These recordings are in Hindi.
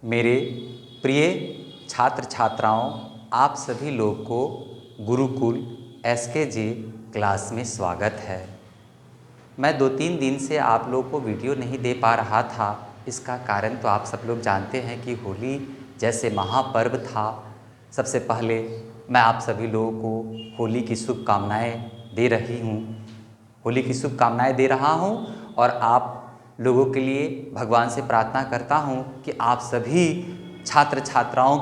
मेरे प्रिय छात्र छात्राओं, आप सभी लोग को गुरुकुल SKJ क्लास में स्वागत है। मैं 2-3 दिन से आप लोग को वीडियो नहीं दे पा रहा था। इसका कारण तो आप सब लोग जानते हैं कि होली जैसे महापर्व था। सबसे पहले मैं आप सभी लोगों को होली की शुभकामनाएं दे रही हूँ। होली की शुभकामनाएं दे रहा हूँ और आप लोगों के लिए भगवान से प्रार्थना करता हूँ कि आप सभी छात्र छात्राओं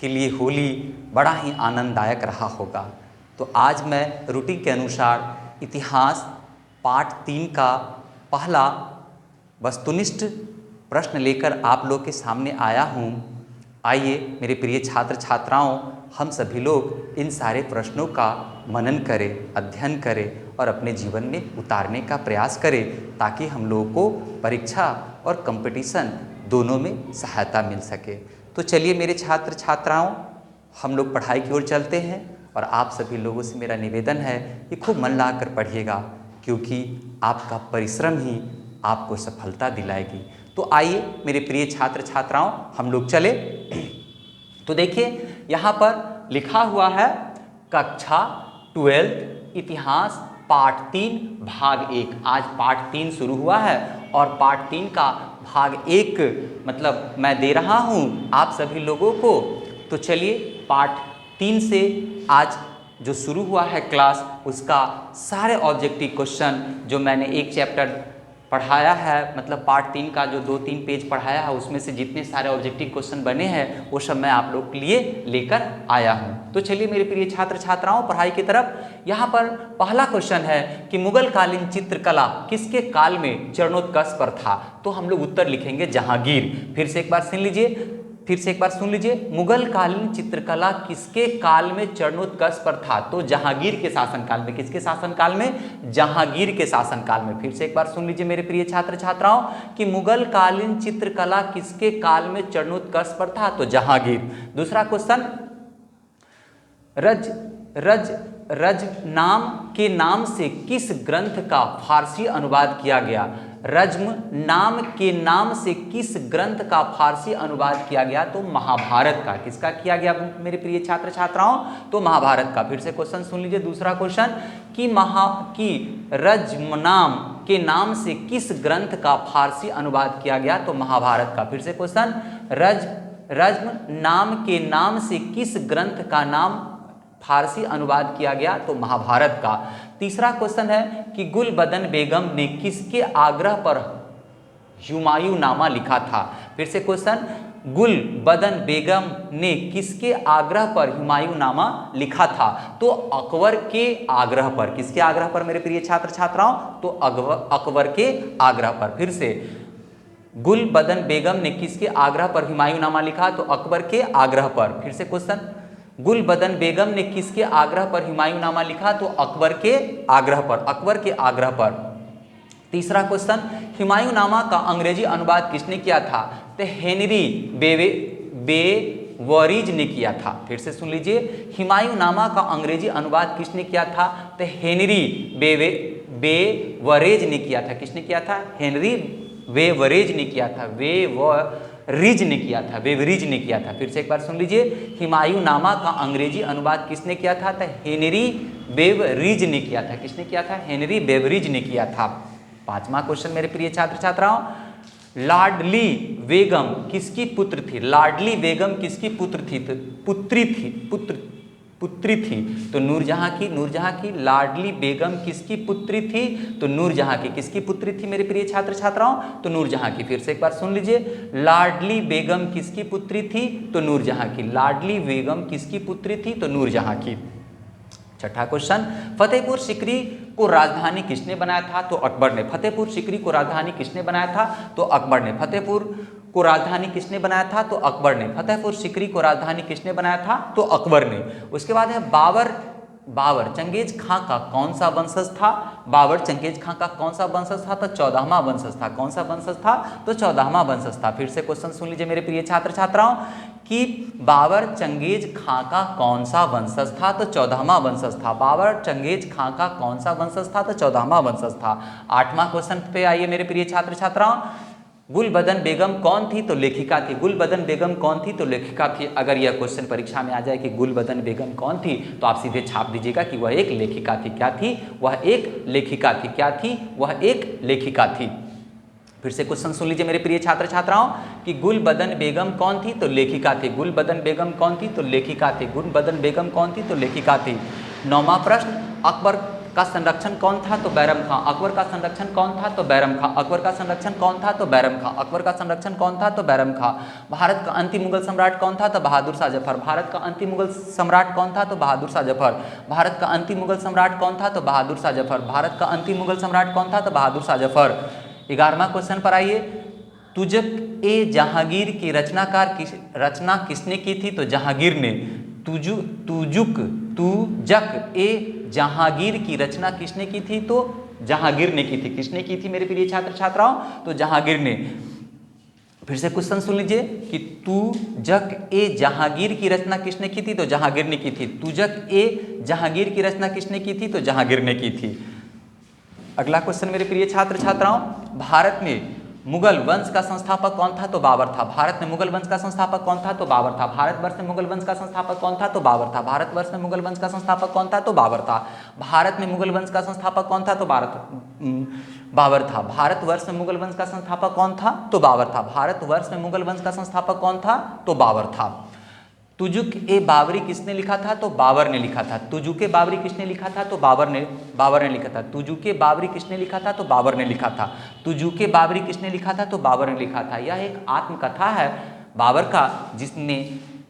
के लिए होली बड़ा ही आनंददायक रहा होगा। तो आज मैं रूटीन के अनुसार इतिहास पाठ 3 का पहला वस्तुनिष्ठ प्रश्न लेकर आप लोग के सामने आया हूँ। आइए मेरे प्रिय छात्र छात्राओं, हम सभी लोग इन सारे प्रश्नों का मनन करें, अध्ययन करें और अपने जीवन में उतारने का प्रयास करें ताकि हम लोगों को परीक्षा और कंपटीशन दोनों में सहायता मिल सके। तो चलिए मेरे छात्र छात्राओं, हम लोग पढ़ाई की ओर चलते हैं और आप सभी लोगों से मेरा निवेदन है कि खूब मन लगाकर पढ़िएगा, क्योंकि आपका परिश्रम ही आपको सफलता दिलाएगी। तो आइए मेरे प्रिय छात्र छात्राओं, हम लोग चले। तो देखिए यहाँ पर लिखा हुआ है कक्षा 12 इतिहास पाठ 3 भाग 1। आज पाठ 3 शुरू हुआ है और पाठ 3 का भाग 1 मतलब मैं दे रहा हूँ आप सभी लोगों को। तो चलिए पाठ 3 से आज जो शुरू हुआ है क्लास, उसका सारे ऑब्जेक्टिव क्वेश्चन जो मैंने एक चैप्टर पढ़ाया है, मतलब पार्ट 3 का जो 2-3 पेज पढ़ाया है, उसमें से जितने सारे ऑब्जेक्टिव क्वेश्चन बने हैं वो सब मैं आप लोग के लिए लेकर आया हूँ। तो चलिए मेरे प्रिय छात्र छात्राओं, पढ़ाई की तरफ। यहाँ पर पहला क्वेश्चन है कि मुगल कालीन चित्रकला किसके काल में चरणोत्कर्ष पर था? तो हम लोग उत्तर लिखेंगे जहांगीर। फिर से एक बार सुन लीजिए, मुगल कालीन चित्रकला किसके काल में चरणोत्कर्ष पर था? तो जहांगीर के शासनकाल में। किसके शासनकाल में? जहांगीर के शासनकाल में। फिर से एक बार सुन लीजिए मेरे प्रिय छात्र छात्राओं कि मुगल कालीन चित्रकला किसके काल में चरणोत्कर्ष पर था? तो जहांगीर। दूसरा क्वेश्चन, रज नाम के नाम से किस ग्रंथ का फारसी अनुवाद किया गया? रज्म नाम के नाम से किस ग्रंथ का फारसी अनुवाद किया गया? तो महाभारत का। किसका किया गया मेरे प्रिय छात्र छात्राओं? तो महाभारत का। फिर से क्वेश्चन सुन लीजिए, दूसरा क्वेश्चन कि रज्म नाम के नाम से किस ग्रंथ का फारसी अनुवाद किया गया? तो महाभारत का। फिर से क्वेश्चन, रज्म नाम के नाम से किस ग्रंथ का नाम फारसी अनुवाद किया गया? तो महाभारत का। तीसरा क्वेश्चन है कि गुलबदन बेगम ने किसके आग्रह पर हुमायूंनामा लिखा था? फिर से क्वेश्चन, गुलबदन बेगम ने किसके आग्रह पर हुमायूंनामा लिखा था? तो अकबर के आग्रह पर। किसके आग्रह पर मेरे प्रिय छात्र छात्राओं? तो अकबर के आग्रह पर। फिर से, गुलबदन बेगम ने किसके आग्रह पर हुमायूंनामा लिखा? तो अकबर के आग्रह पर। फिर से क्वेश्चन, गुलबदन बेगम ने किसके आग्रह पर हुमायूंनामा लिखा? तो अकबर के आग्रह पर। अकबर के आग्रह पर। तीसरा क्वेश्चन, हुमायूंनामा का अंग्रेजी अनुवाद किसने किया था? तो हेनरी बेवरीज ने किया था। फिर से सुन लीजिए, हुमायूंनामा का अंग्रेजी अनुवाद किसने किया था? तो हेनरी बेवरेज ने किया था। किसने किया था? हेनरी बेवरेज ने किया था। बेवरीज ने किया था। फिर से एक बार सुन लीजिए, हुमायूंनामा का अंग्रेजी अनुवाद किसने किया था? तो हेनरी बेवरीज ने किया था। किसने किया था? हेनरी बेवरीज ने किया था। पांचवा क्वेश्चन मेरे प्रिय छात्र छात्राओं, लाडली बेगम किसकी पुत्र थी? लाडली बेगम किसकी पुत्री थी? तो नूरजहां की। लाडली बेगम किसकी पुत्री थी? तो नूरजहां की। किसकी पुत्री थी मेरे प्रिय छात्र छात्राओं? तो नूरजहां की। फिर से एक बार सुन लीजिए, लाडली बेगम किसकी पुत्री थी? तो नूरजहां की। लाडली बेगम किसकी पुत्री थी? तो नूरजहां की। छठा क्वेश्चन, फतेहपुर सीकरी को राजधानी किसने बनाया था? तो अकबर ने। फतेहपुर सीकरी को राजधानी किसने बनाया था? तो अकबर ने। फतेहपुर को राजधानी किसने बनाया था? तो अकबर ने। फतेहपुर सीकरी को राजधानी किसने बनाया था? तो अकबर ने। उसके बाद है बाबर चंगेज खां का कौन सा वंशज था? बाबर चंगेज खां का कौन सा वंशज था? तो 14वां वंशज था। कौन सा वंशज था? तो 14वां वंशज था। फिर से क्वेश्चन सुन लीजिए मेरे प्रिय छात्र छात्राओं कि बाबर चंगेज खां का कौन सा वंशज था? तो 14वां वंशज था। बाबर चंगेज खां का कौन सा वंशज था? तो 14वां वंशज था। 8वां क्वेश्चन पे आइए मेरे प्रिय छात्र छात्राओं, गुलबदन बेगम कौन थी? तो लेखिका थी। गुलबदन बेगम कौन थी? तो लेखिका थी। अगर यह क्वेश्चन परीक्षा में आ जाए कि गुलबदन बेगम कौन थी, तो आप सीधे छाप दीजिएगा कि वह एक लेखिका थी। क्या थी? वह एक लेखिका थी। क्या थी? वह एक लेखिका थी। फिर से क्वेश्चन सुन लीजिए मेरे प्रिय छात्र छात्राओं कि गुलबदन बेगम कौन थी? तो लेखिका थी। गुलबदन बेगम कौन थी? तो लेखिका थी। गुलबदन बेगम कौन थी? तो लेखिका थी। 9वां प्रश्न, अकबर का संरक्षण कौन था? तो बैरम खां। अकबर का संरक्षण कौन था? तो बैरम खां। अकबर का संरक्षण कौन था? तो बैरम खां। अकबर का संरक्षण कौन था? तो बैरम खां। भारत का अंतिम मुगल सम्राट कौन था? तो बहादुर शाह जफर। भारत का अंतिम मुगल सम्राट कौन था? तो बहादुर शाह जफर। भारत का अंतिम मुगल सम्राट कौन था? तो बहादुर शाह जफर। भारत का अंतिम मुगल सम्राट कौन था? तो बहादुर शाह जफर। 11वां क्वेश्चन पर आइए, तुजक ए जहांगीर की रचना किसने की थी? तो जहांगीर ने। तुजक ए जहांगीर की रचना किसने की थी? तो जहांगीर ने की थी। किसने की थी मेरे प्रिय छात्र छात्राओं? तो जहांगीर ने। फिर से क्वेश्चन सुन लीजिए कि तुजक ए जहांगीर की रचना किसने की थी? तो जहांगीर ने की थी। तुजक ए जहांगीर की रचना किसने की थी? तो जहांगीर ने की थी। अगला क्वेश्चन मेरे प्रिय छात्र छात्राओं, भारत में मुगल वंश का संस्थापक कौन था? तो बाबर था। भारत में मुगल वंश का संस्थापक कौन था? तो बाबर था। भारतवर्ष में मुगल वंश का संस्थापक कौन था? तो बाबर था। भारतवर्ष में मुगल वंश का संस्थापक कौन था? तो बाबर था। भारत में मुगल वंश का संस्थापक कौन था? तो बाबर था। भारतवर्ष में मुगल वंश का संस्थापक कौन था? तो बाबर था। भारतवर्ष में मुगल वंश का संस्थापक कौन था? तो बाबर था। तुजुक ए बाबरी किसने लिखा था? तो बाबर ने लिखा था। तुजुके बाबरी किसने लिखा था? तो बाबर ने लिखा था। तुजुके बाबरी किसने लिखा था? तो बाबर ने लिखा था। तुजुके बाबरी किसने लिखा था? तो बाबर ने लिखा था। यह एक आत्मकथा है बाबर का,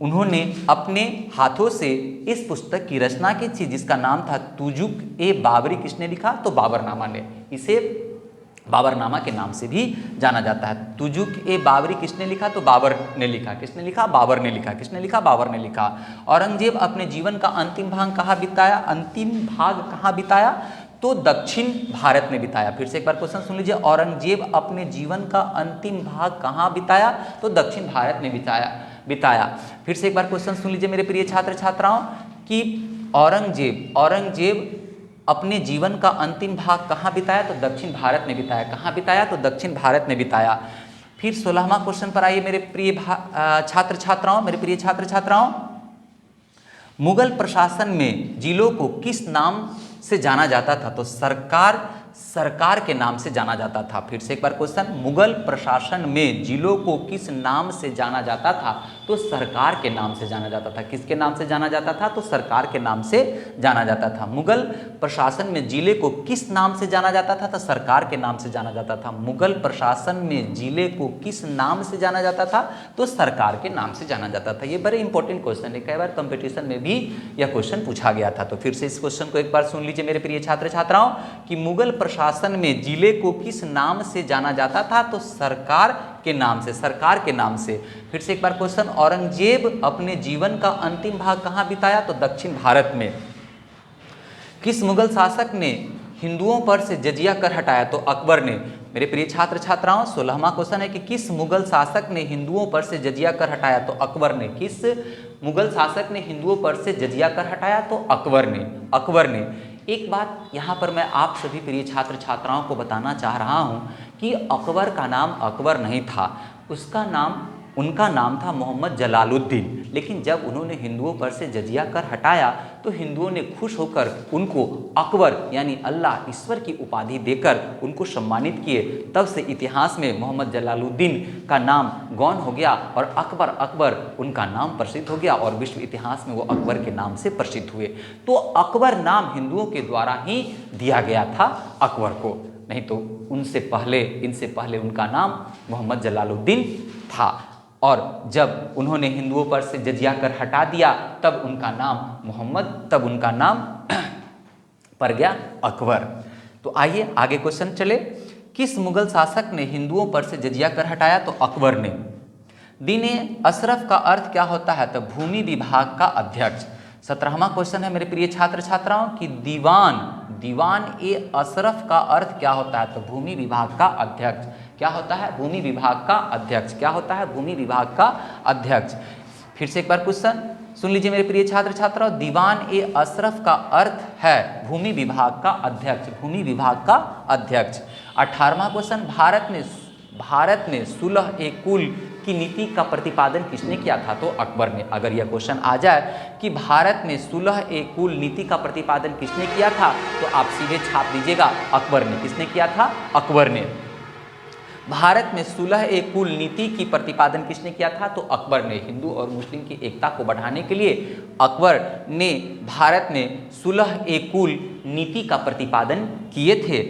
उन्होंने अपने हाथों से इस पुस्तक की रचना की थी, जिसका नाम था तुजुक ए बाबरी। किसने लिखा? तो बाबरनामा ने। इसे बाबरनामा के नाम से भी जाना जाता है। तुजुक ए बाबरी किसने लिखा? तो बाबर ने लिखा। किसने लिखा? बाबर ने लिखा। किसने लिखा? बाबर ने लिखा। औरंगजेब अपने जीवन का अंतिम भाग कहाँ बिताया? तो दक्षिण भारत में बिताया। फिर से एक बार क्वेश्चन सुन लीजिए, औरंगजेब अपने जीवन का अंतिम भाग कहाँ बिताया? तो दक्षिण भारत में बिताया। फिर से एक बार क्वेश्चन सुन लीजिए मेरे प्रिय छात्र छात्राओं कि औरंगजेब अपने जीवन का अंतिम भाग कहाँ बिताया? तो दक्षिण भारत में बिताया। कहाँ बिताया? तो दक्षिण भारत में बिताया। फिर 16वां क्वेश्चन पर आइए मेरे प्रिय छात्र छात्राओं, मुगल प्रशासन में जिलों को किस नाम से जाना जाता था? तो सरकार के नाम से जाना जाता था। फिर से एक बार क्वेश्चन, मुगल प्रशासन में जिलों को किस नाम से जाना जाता था? तो सरकार के नाम से जाना जाता था। किसके नाम से जाना जाता था? तो सरकार के नाम से जाना जाता था। मुगल प्रशासन में जिले को किस नाम से जाना जाता था? तो सरकार के नाम से जाना जाता था। मुगल प्रशासन में जिले को किस नाम से जाना जाता था? तो सरकार के नाम से जाना जाता था। ये बड़े इंपॉर्टेंट क्वेश्चन है, कई बार कंपटीशन में भी यह क्वेश्चन पूछा गया था। तो फिर से इस क्वेश्चन को एक बार सुन लीजिए मेरे प्रिय छात्र छात्राओं कि मुगल प्रशासन में जिले को किस नाम से जाना जाता था? तो सरकार के नाम से। फिर से एक बार क्वेश्चन, औरंगजेब अपने जीवन का अंतिम भाग कहाँ बिताया? तो दक्षिण भारत में। किस मुगल शासक ने हिंदुओं पर से जजिया कर हटाया? तो अकबर ने। मेरे प्रिय छात्र छात्राओं, 16वां क्वेश्चन है कि किस मुगल शासक ने हिंदुओं पर से जजिया कर हटाया? तो अकबर ने। किस मुगल शासक ने हिंदुओं पर से जजिया कर हटाया? तो अकबर ने। एक बात यहाँ पर मैं आप सभी प्रिय छात्र छात्राओं को बताना चाह रहा हूँ कि अकबर का नाम अकबर नहीं था, उनका नाम था मोहम्मद जलालुद्दीन। लेकिन जब उन्होंने हिंदुओं पर से जजिया कर हटाया तो हिंदुओं ने खुश होकर उनको अकबर यानी अल्लाह ईश्वर की उपाधि देकर उनको सम्मानित किए। तब से इतिहास में मोहम्मद जलालुद्दीन का नाम गौण हो गया और अकबर उनका नाम प्रसिद्ध हो गया और विश्व इतिहास में वो अकबर के नाम से प्रसिद्ध हुए। तो अकबर नाम हिंदुओं के द्वारा ही दिया गया था अकबर को, नहीं तो इनसे पहले उनका नाम मोहम्मद जलालुद्दीन था। और जब उन्होंने हिंदुओं पर से जजिया कर हटा दिया तब उनका नाम पड़ गया अकबर। तो आइए आगे क्वेश्चन चले। किस मुगल शासक ने हिंदुओं पर से जजिया कर हटाया? तो अकबर ने। दीने अशरफ का अर्थ क्या होता है? तो भूमि विभाग का अध्यक्ष। 17वां क्वेश्चन है मेरे प्रिय छात्र छात्राओं कि दीवान ए अशरफ का अर्थ क्या होता है? तो भूमि विभाग का अध्यक्ष। क्या होता है? भूमि विभाग का अध्यक्ष। क्या होता है? भूमि विभाग का अध्यक्ष। फिर से एक बार क्वेश्चन सुन लीजिए मेरे प्रिय छात्र छात्राओं, दीवान ए अशरफ का अर्थ है भूमि विभाग का अध्यक्ष। 18वां क्वेश्चन, भारत में सुलह ए कुल की नीति का प्रतिपादन किसने किया था? तो अकबर ने। अगर यह क्वेश्चन आ जाए कि भारत में सुलह ए कुल नीति का प्रतिपादन किसने किया था, तो आप सीधे छाप दीजिएगा अकबर ने। किसने किया था? अकबर ने। भारत में सुलह ए कुल नीति की प्रतिपादन किसने किया था? तो अकबर ने। हिंदू और मुस्लिम की एकता को बढ़ाने के लिए अकबर ने भारत में सुलह ए कुल नीति का प्रतिपादन किए थे।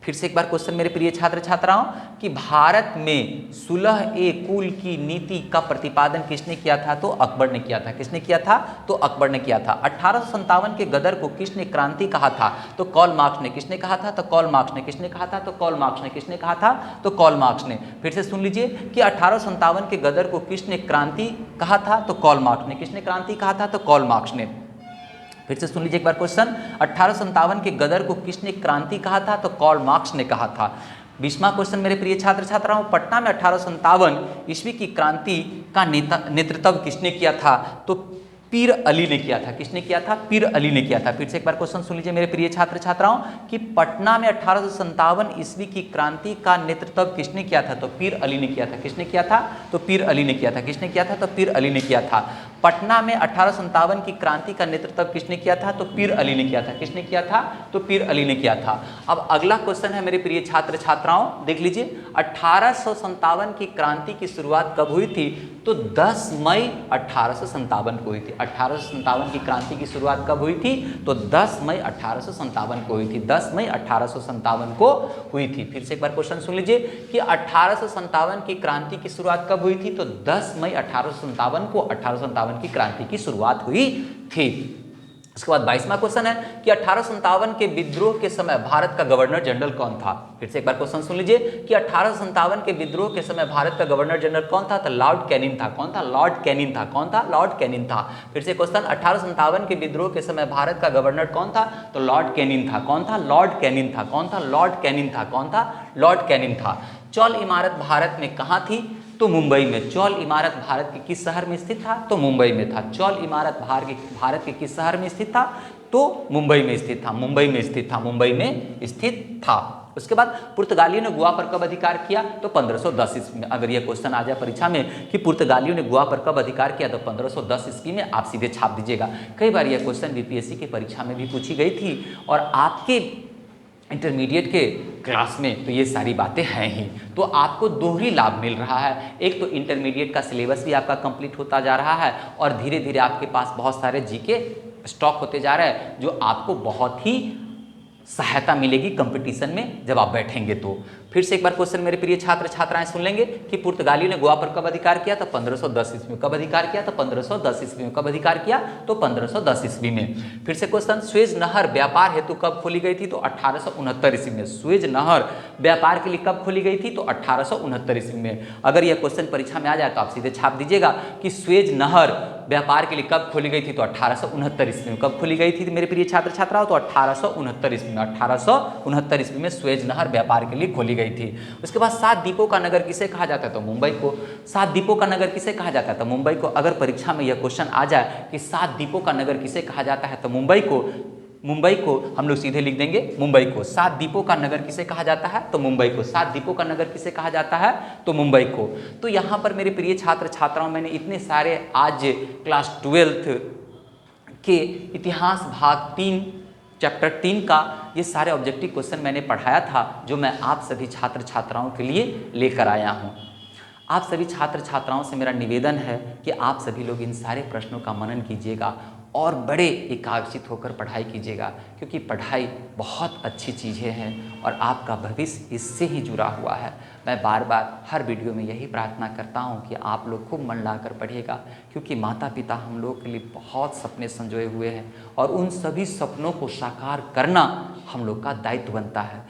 फिर से एक बार क्वेश्चन मेरे प्रिय छात्र छात्राओं कि भारत में सुलह ए कुल की नीति का प्रतिपादन किसने किया था? तो अकबर ने किया था। किसने किया था? तो अकबर ने किया था। 1857 के गदर को किसने क्रांति कहा था? तो कार्ल मार्क्स ने। किसने कहा था? तो कार्ल मार्क्स ने। किसने कहा था? तो कार्ल मार्क्स ने। किसने कहा था? तो कार्ल मार्क्स ने। फिर से सुन लीजिए कि 1857 के गदर को किसने क्रांति कहा था? तो कार्ल मार्क्स ने। किसने क्रांति कहा था? तो कार्ल मार्क्स ने। फिर से सुन लीजिए एक बार क्वेश्चन, 1857 के गदर को किसने क्रांति कहा था? तो कार्ल मार्क्स ने कहा था। 20वां क्वेश्चन मेरे प्रिय छात्र छात्राओं, पटना में 1857 ईस्वी की क्रांति का नेतृत्व किसने किया था? तो पीर अली ने किया था। किसने किया था? पीर अली ने किया था। फिर से एक बार क्वेश्चन सुन लीजिए मेरे प्रिय छात्र छात्राओं कि पटना में 1857 ईस्वी की क्रांति का नेतृत्व किसने किया था? तो पीर अली ने किया था। किसने किया था? तो पीर अली ने किया था। किसने किया था? तो पीर अली ने किया था। पटना में 1857 की क्रांति का नेतृत्व किसने किया था? तो पीर अली ने किया था। किसने किया था? तो पीर अली ने किया था। अब अगला क्वेश्चन है मेरे प्रिय छात्र छात्राओं, देख लीजिए 1857 की क्रांति की शुरुआत कब हुई थी? तो 10 मई 1857 को हुई थी। 1857 की क्रांति की शुरुआत कब हुई थी? तो 10 मई 1857 को हुई थी। 10 मई 1857 को हुई थी। फिर से एक बार क्वेश्चन सुन लीजिए कि 1857 की क्रांति की शुरुआत कब हुई थी? तो 10 मई 1857 को 1857 की क्रांति की शुरुआत हुई थी। उसके बाद 22वां क्वेश्चन है कि 1857 के विद्रोह के समय भारत का गवर्नर जनरल कौन था? फिर से एक बार क्वेश्चन सुन लीजिए कि 1857 के विद्रोह के समय भारत का गवर्नर जनरल कौन था? तो लॉर्ड कैनिंग था। कौन था? लॉर्ड कैनिंग था। कौन था? लॉर्ड कैनिंग था। फिर से क्वेश्चन, 1857 के विद्रोह के समय भारत का गवर्नर कौन था? तो लॉर्ड कैनिंग था। कौन था? लॉर्ड कैनिंग था। कौन था? लॉर्ड कैनिंग था। कौन था? लॉर्ड कैनिंग था। चौल इमारत भारत में कहाँ थी? तो मुंबई में। चौल इमारत भारत के किस शहर में स्थित था? तो मुंबई में था। चौल इमारत भारत के किस शहर में स्थित था? तो मुंबई में स्थित था। मुंबई में स्थित था। मुंबई में स्थित था। उसके बाद पुर्तगालियों ने गोवा पर कब अधिकार किया? तो 1510 ईस्वी में। अगर यह क्वेश्चन आ जाए परीक्षा में कि पुर्तगालियों ने गोवा पर कब अधिकार किया, तो 1510 ईस्वी में, आप सीधे छाप दीजिएगा। कई बार यह क्वेश्चन बीपीएससी की परीक्षा में भी पूछी गई थी और आपके इंटरमीडिएट के क्लास में तो ये सारी बातें हैं ही, तो आपको दोहरी लाभ मिल रहा है। एक तो इंटरमीडिएट का सिलेबस भी आपका कंप्लीट होता जा रहा है और धीरे धीरे आपके पास बहुत सारे जीके स्टॉक होते जा रहे हैं, जो आपको बहुत ही सहायता मिलेगी कंपटीशन में जब आप बैठेंगे तो। फिर से एक बार क्वेश्चन मेरे प्रिय छात्र छात्राएं सुन लेंगे कि पुर्तगालियों ने गोवा पर कब अधिकार किया? तो 1510 ईस्वी में। कब अधिकार किया? तो 1510 ईस्वी में। कब अधिकार किया? तो 1510 ईस्वी में। फिर से क्वेश्चन, स्वेज नहर व्यापार हेतु कब खोली गई थी? तो 1869 ईस्वी में। स्वेज नहर व्यापार के लिए कब खोली गई थी? तो 1869 ईस्वी में। अगर यह क्वेश्चन परीक्षा में आ जाए तो आप सीधे छाप दीजिएगा कि स्वेज नहर व्यापार के लिए कब खोली गई थी? तो 1869 ईस्वी में। कब खोली गई थी मेरे प्रिय छात्र छात्राओं? तो 1869 ईस्वी में। 1869 ईस्वी में स्वेज नहर व्यापार के लिए खोली गई थी। उसके बाद 7 द्वीपों का नगर किसे कहा जाता है? तो मुंबई को। 7 द्वीपों का नगर किसे कहा जाता है? तो मुंबई को। अगर परीक्षा में यह क्वेश्चन आ जाए कि 7 द्वीपों का नगर किसे कहा जाता है? तो मुंबई को। मुंबई को हम लोग सीधे लिख देंगे मुंबई को। 7 द्वीपों का नगर किसे कहा जाता है? तो मुंबई को। 7 द्वीपों का नगर किसे कहा जाता है? तो मुंबई को। तो यहाँ पर मेरे प्रिय छात्र छात्राओं, मैंने इतने सारे आज क्लास 12th के इतिहास भाग 3 चैप्टर 3 का ये सारे ऑब्जेक्टिव क्वेश्चन मैंने पढ़ाया था, जो मैं आप सभी छात्र छात्राओं के लिए लेकर आया हूँ। आप सभी छात्र छात्राओं से मेरा निवेदन है कि आप सभी लोग इन सारे प्रश्नों का मनन कीजिएगा और बड़े एकाग्रचित होकर पढ़ाई कीजिएगा, क्योंकि पढ़ाई बहुत अच्छी चीज़ें हैं और आपका भविष्य इससे ही जुड़ा हुआ है। मैं बार बार हर वीडियो में यही प्रार्थना करता हूँ कि आप लोग खूब मन लाकर पढ़िएगा, क्योंकि माता पिता हम लोग के लिए बहुत सपने संजोए हुए हैं और उन सभी सपनों को साकार करना हम लोग का दायित्व बनता है।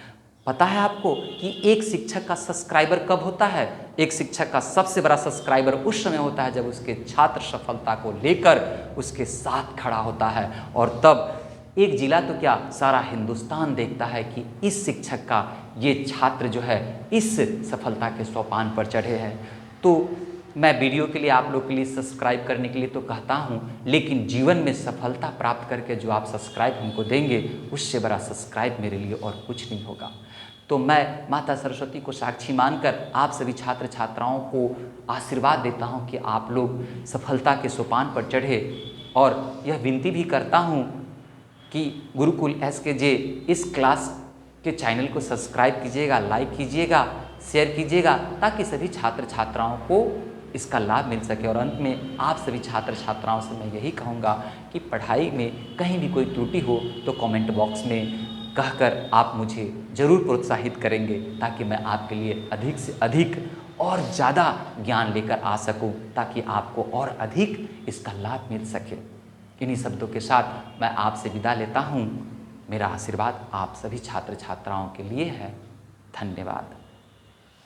पता है आपको कि एक शिक्षक का सब्सक्राइबर कब होता है? एक शिक्षक का सबसे बड़ा सब्सक्राइबर उस समय होता है जब उसके छात्र सफलता को लेकर उसके साथ खड़ा होता है, और तब एक जिला तो क्या सारा हिंदुस्तान देखता है कि इस शिक्षक का ये छात्र जो है इस सफलता के सोपान पर चढ़े हैं। तो मैं वीडियो के लिए आप लोग के लिए सब्सक्राइब करने के लिए तो कहता हूँ, लेकिन जीवन में सफलता प्राप्त करके जो आप सब्सक्राइब हमको देंगे, उससे बड़ा सब्सक्राइब मेरे लिए और कुछ नहीं होगा। तो मैं माता सरस्वती को साक्षी मानकर आप सभी छात्र छात्राओं को आशीर्वाद देता हूं कि आप लोग सफलता के सोपान पर चढ़े, और यह विनती भी करता हूं कि गुरुकुल SKJ इस क्लास के चैनल को सब्सक्राइब कीजिएगा, लाइक कीजिएगा, शेयर कीजिएगा, ताकि सभी छात्र छात्राओं को इसका लाभ मिल सके। और अंत में आप सभी छात्र छात्राओं से मैं यही कहूँगा कि पढ़ाई में कहीं भी कोई त्रुटि हो तो कमेंट बॉक्स में कहकर आप मुझे ज़रूर प्रोत्साहित करेंगे, ताकि मैं आपके लिए अधिक से अधिक और ज़्यादा ज्ञान लेकर आ सकूं, ताकि आपको और अधिक इसका लाभ मिल सके। इन्हीं शब्दों के साथ मैं आपसे विदा लेता हूं। मेरा आशीर्वाद आप सभी छात्र छात्राओं के लिए है। धन्यवाद।